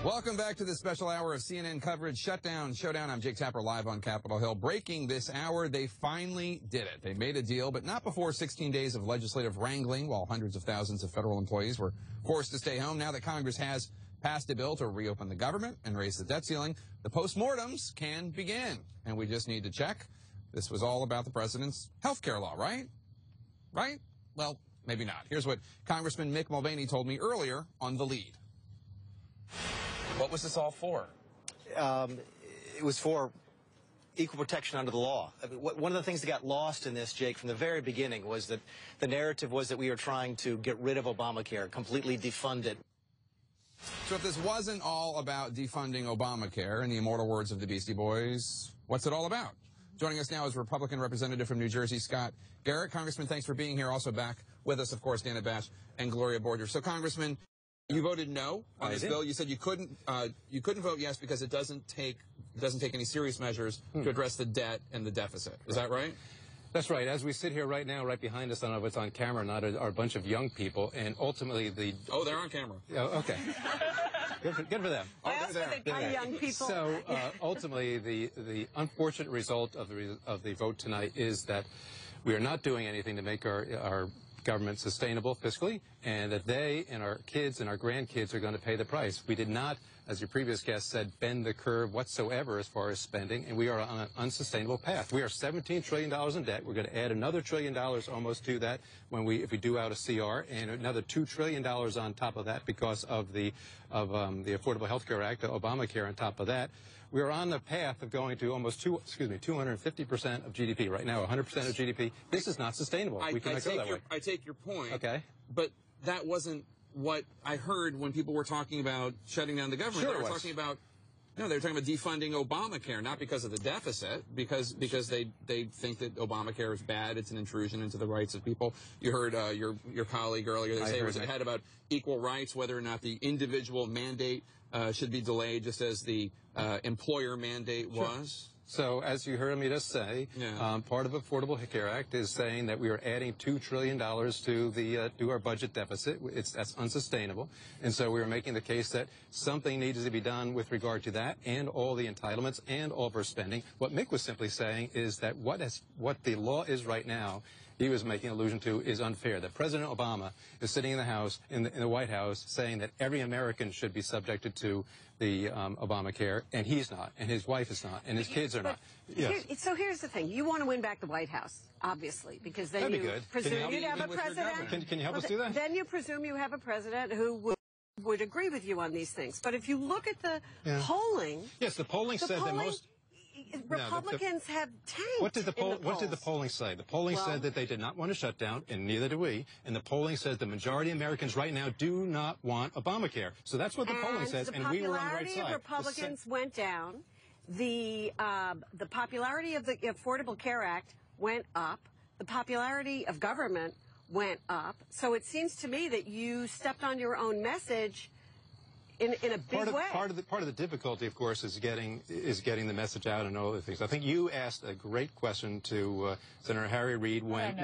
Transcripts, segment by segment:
Welcome back to this special hour of CNN coverage, Shutdown, Showdown. I'm Jake Tapper, live on Capitol Hill. Breaking this hour, they finally did it. They made a deal, but not before 16 days of legislative wrangling, while hundreds of thousands of federal employees were forced to stay home. Now that Congress has passed a bill to reopen the government and raise the debt ceiling, the postmortems can begin. And we just need to check. This was all about the president's health care law, right? Right? Well, maybe not. Here's what Congressman Mick Mulvaney told me earlier on The Lead. What was this all for? It was for equal protection under the law. I mean, one of the things that got lost in this, Jake, from the very beginning was that the narrative was that we were trying to get rid of Obamacare, completely defund it. So if this wasn't all about defunding Obamacare, in the immortal words of the Beastie Boys, what's it all about? Joining us now is Republican Representative from New Jersey, Scott Garrett. Congressman, thanks for being here. Also back with us, of course, Dana Bash and Gloria Borger. So, Congressman, you voted no on this bill. You said you couldn't vote yes because it doesn't take any serious measures to address the debt and the deficit. Is that right? That's right. As we sit here right now, right behind us, I don't know if it's on camera or not, are a bunch of young people, and ultimately the... Oh, they're on camera. Oh, okay. Good for them. Oh, they're there. Young people. So ultimately, the unfortunate result of the vote tonight is that we are not doing anything to make our government sustainable fiscally, and that they and our kids and our grandkids are going to pay the price. We did not, as your previous guest said, bend the curve whatsoever as far as spending, and we are on an unsustainable path. We are $17 trillion in debt. We're going to add another $1 trillion almost to that if we do out a CR, and another $2 trillion on top of that because of the Affordable Health Care Act, Obamacare on top of that. We are on the path of going to almost 250% of GDP. Right now, 100% of GDP. This is not sustainable. We cannot go that way. I take your point. Okay. But that wasn't what I heard when people were talking about shutting down the government. Sure, they were talking about defunding Obamacare, not because of the deficit, because they think that Obamacare is bad. It's an intrusion into the rights of people. You heard your colleague earlier. They say it had about equal rights, whether or not the individual mandate should be delayed, just as the employer mandate was. So, as you heard me just say, part of the Affordable Care Act is saying that we are adding $2 trillion to our budget deficit. That's unsustainable. And so we are making the case that something needs to be done with regard to that and all the entitlements and all of our spending. What Mick was simply saying is that what the law is right now, he was making allusion to, is unfair. That President Obama is sitting in the House, in the White House, saying that every American should be subjected to the Obamacare, and he's not, and his wife is not, and his kids are not. Yes. So here's the thing. You want to win back the White House, obviously, because then That'd be you good. presume you'd have a president. Can you help us do that? Then you presume you have a president who would agree with you on these things. But if you look at the polling... Yes, the polling said that most... Republicans have tanked. What did the polling say? The polling said that they did not want to shut down, and neither do we. And the polling says the majority of Americans right now do not want Obamacare. So that's what the polling says, and we were on the right side. The popularity of Republicans went down. The popularity of the Affordable Care Act went up. The popularity of government went up. So it seems to me that you stepped on your own message in a big way. Part of the difficulty, of course, is getting the message out and all other things. I think you asked a great question to Senator Harry Reid when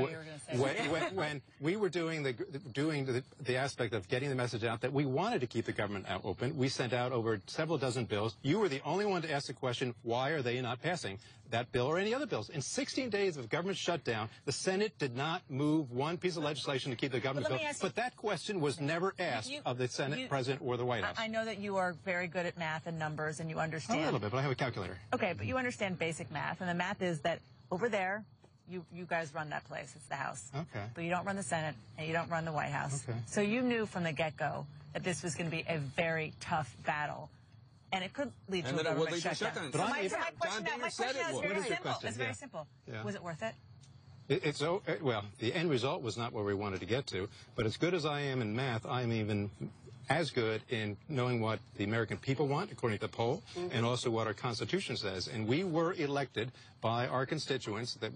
we were doing the aspect of getting the message out that we wanted to keep the government open. We sent out over several dozen bills. You were the only one to ask the question, why are they not passing that bill or any other bills? In 16 days of government shutdown, the Senate did not move one piece of legislation to keep the government built. But that question was never asked of the Senate President or the White House. I know that you are very good at math and numbers, and you understand. A little bit, but I have a calculator. Okay, but you understand basic math, and the math is that over there, you guys run that place. It's the House. Okay. But you don't run the Senate, and you don't run the White House. Okay. So you knew from the get-go that this was going to be a very tough battle. And it could lead to a government shutdown. But my question is very simple. Yeah. Was it worth it? Well, the end result was not where we wanted to get to, but as good as I am in math, I'm even as good in knowing what the American people want, according to the poll, and also what our Constitution says. And we were elected by our constituents that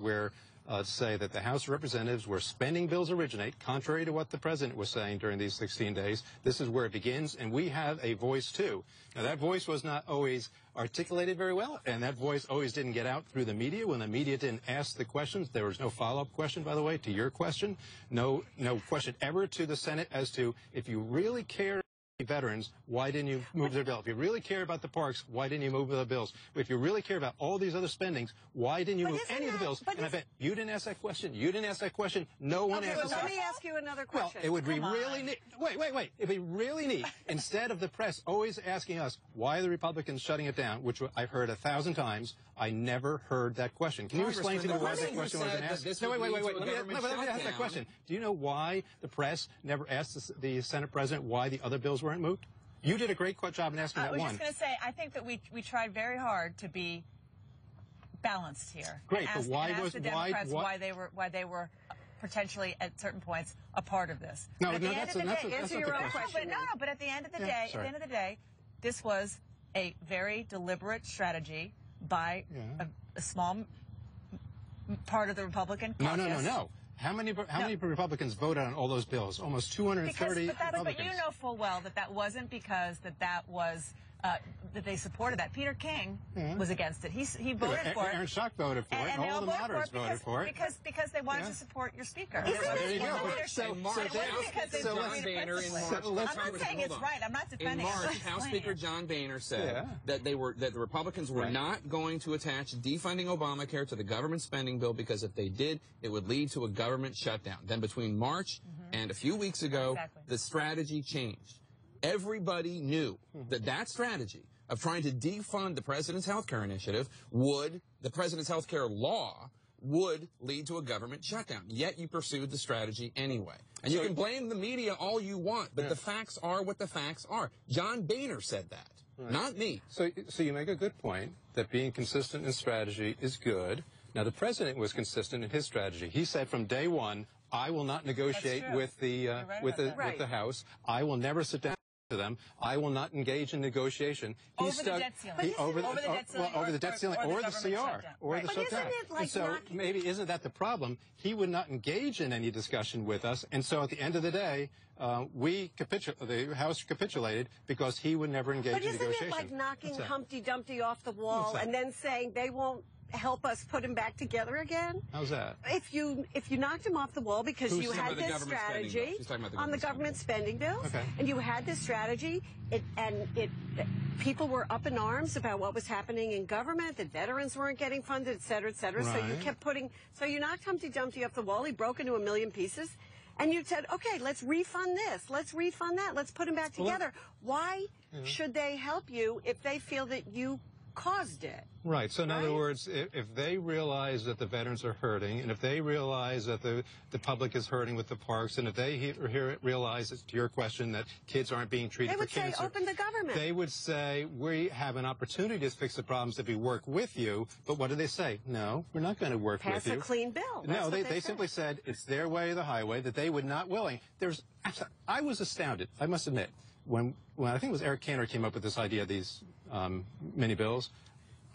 say that the House of Representatives, where spending bills originate, contrary to what the President was saying during these 16 days. This is where it begins, and we have a voice, too. Now, that voice was not always articulated very well, and that voice always didn't get out through the media. When the media didn't ask the questions, there was no follow-up question, by the way, to your question. No question ever to the Senate as to, if you really care veterans, why didn't you move their bill? If you really care about the parks, why didn't you move the bills? If you really care about all these other spendings, why didn't you move any of the bills? And I bet you didn't ask that question. You didn't ask that question. No one asked that question. Let me ask you another question. Well, it would be really neat. Wait. It'd be really neat. Instead of the press always asking us, why are the Republicans shutting it down, which I've heard 1,000 times, I never heard that question. Can you explain to me why that question wasn't asked? No, wait. Let me ask that question. Do you know why the press never asked the Senate President why the other bills weren't moved? You did a great job in asking that one. I was just going to say, I think that we tried very hard to be balanced here. Great, but why was the Democrats why they were potentially at certain points a part of this? No, that's not the question. But at the end of the day, this was a very deliberate strategy by a small part of the Republican caucus. No. How many Republicans voted on all those bills? Almost 230 Republicans. But you know full well that wasn't because that was that they supported that. Peter King was against it. He voted for it. Aaron Schock voted for it. And all the moderates voted for it. Because they wanted to support your speaker. There you go. So March, John Boehner in March. I'm not saying it's right. I'm not defending it. In March, House Speaker John Boehner said that the Republicans were not going to attach defunding Obamacare to the government spending bill because if they did, it would lead to a government shutdown. Then between March and a few weeks ago, the strategy changed. Everybody knew that strategy of trying to defund the president's health care initiative the president's health care law would lead to a government shutdown. Yet you pursued the strategy anyway. And you can blame the media all you want, but the facts are what the facts are. John Boehner said that, not me. So you make a good point that being consistent in strategy is good. Now, the president was consistent in his strategy. He said from day one, I will not negotiate with the House. I will never sit down to them. I will not engage in negotiation. Over the debt ceiling. Over the debt ceiling or the CR. Or the shutdown. And so maybe isn't that the problem? He would not engage in any discussion with us. And so at the end of the day, the House capitulated because he would never engage in negotiation. But isn't it like knocking Humpty Dumpty off the wall and then saying they won't help us put him back together again? How's that? If you knocked him off the wall because you had this strategy on the government spending bills, and you had this strategy, people were up in arms about what was happening in government, that veterans weren't getting funded, et cetera, et cetera. So you kept so you knocked Humpty Dumpty off the wall. He broke into a million pieces. And you said, okay, let's refund this, let's refund that, let's put them back together. Why should they help you if they feel that you caused it? Right. So in other words, if they realize that the veterans are hurting, and if they realize that the public is hurting with the parks, and if they realize, to your question, that kids aren't being treated for cancer, they would say, open the government. They would say, we have an opportunity to fix the problems if we work with you. But what do they say? No, we're not going to work with you. Pass a clean bill. No, they simply said it's their way or the highway, that they would not willing. I was astounded, I must admit, when I think it was Eric Cantor came up with this idea of these mini bills.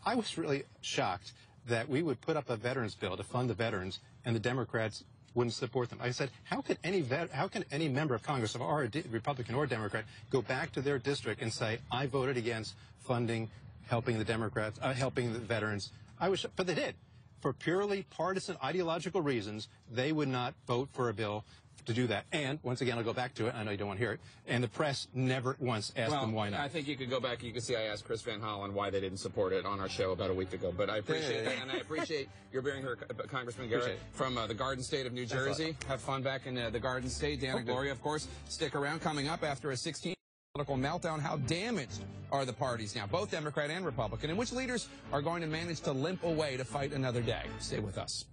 I was really shocked that we would put up a veterans bill to fund the veterans, and the Democrats wouldn't support them. I said, how can any member of Congress, of our Republican or Democrat, go back to their district and say, I voted against funding, helping the Democrats, helping the veterans? But they did. For purely partisan ideological reasons, they would not vote for a bill to do that. And once again, I'll go back to it. I know you don't want to hear it. And the press never once asked them why not. I think you could go back. You could see I asked Chris Van Hollen why they didn't support it on our show about a week ago. But I appreciate that, and I appreciate your being here, Congressman Garrett, from the Garden State of New Jersey. Have fun back in the Garden State. Dan and Gloria, of course, stick around. Coming up after a 16 political meltdown, how damaged are the parties now, both Democrat and Republican, and which leaders are going to manage to limp away to fight another day? Stay with us.